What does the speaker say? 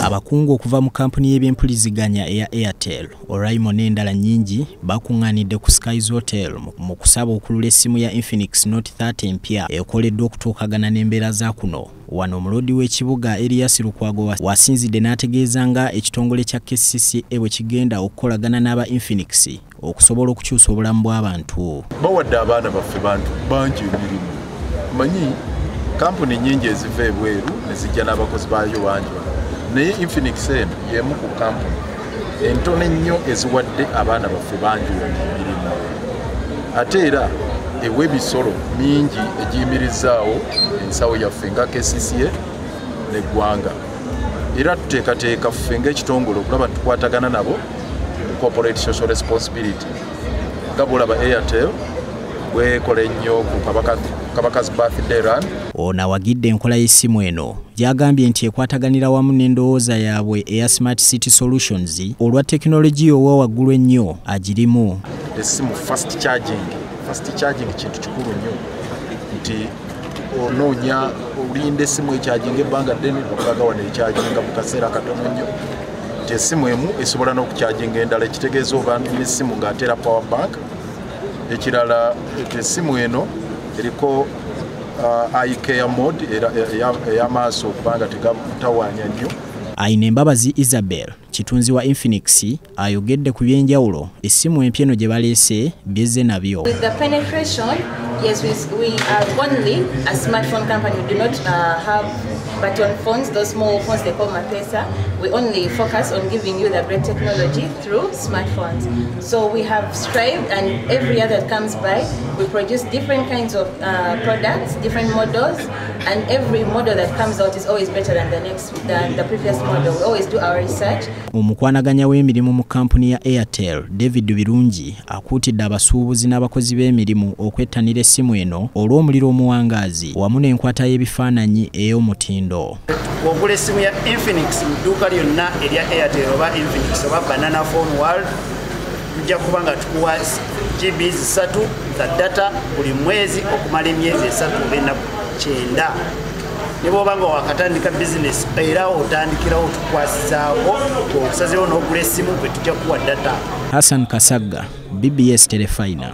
Abakungu okuva mu kampuni y'ebyempuliziganya eya Airtel, Raymond n'endala nnyingi bakungaanidde ku Skies Hotel mu kusaba okulula essimu ya Infinix Note 30 empya ekoleddwa okutuukagana n'embeera za kuno. Wano omulodi w'ekibuga Elias Lukwago wasinzidde n'ategeeza nga ekitongole kya KCCA bwe kigenda okukolagana n'aba Infinix okusobola okukyusa obulamu bw'abantu. Bawadde abaana baffe bantu bangi emirimu. Manyi kampuni nnyingi eziva ebweru ne zijja n'abakozi baayo bangi. Naye Infinix eno y'emu ku kampuni entono ennyo eziwadde abaana baffe bangi emirimu. Ate era ew'ebisolo mingi egiyimirizaawo ensawo yaffe nga KCCA n'eggwanga. Era tuteekateeka ffe ng'ekitongole okulaba tukwatagana nabo corporate social responsibility. Nga bw'olaba Airtel bwekola ennyo ku Kabaka's birthday run. Ono awagidde enkola y'essimu eno gy'agambye nti ekwataganira wamu n'endowooza yaabwe eya Smart City Solutions olwa tekinologiya owa waggulu ennyo agirimu. Essimu fast charging kintu kikulu nnyo nti onoonya olinda essimu echarginga ebbanga ddene okulaga wano echarginga mu kaseera katono nnyo. Nti essimu emu esobola n'okucharginga endala ekitegeeza oba n'essimu ng'ateera power bank. Ekirala essimu eno eriko eye care mode ey'amaaso okubanga tegatawaanya nnyo. Ayina embabazi Isabel kitunzi wa Infinix ayogedde ku byenjawulo essimu empya eno gye baleese byezze nabyo. With the penetration, yes, we are only a smartphone company. We do not have button phones, those small phones they call Mapesa. We only focus on giving you the great technology through smartphones. So we have strived, and every year that comes by, we produce different kinds of products, different models, and every model that comes out is always better than the previous model. We always do our research. Omukwanaganya w'emirimu mu kampuni ya Airtel, David Birungi, akuutidde abasuubuzi n'abakozi b'emirimu okwettanira essimu eno olw'omuliro omuwangaazi wamu n'enkwata y'ebifaananyi ey'omutindo. Ogula essimu ya Infinix mu dduuka lyonna erya Airtel oba Infinix oba Banana Phone World, tujja kuba nga tukuwa GB 3 za data buli mwezi okumala emyezi 3 ng'ennaku 9. Ne bw'oba nga wakatandika bizinesi era otandikirawo tukwasizaawo okusazeewo n'ogula essimu gwe tujja kuwa data. Hassan Kasagga, BBS Telefina.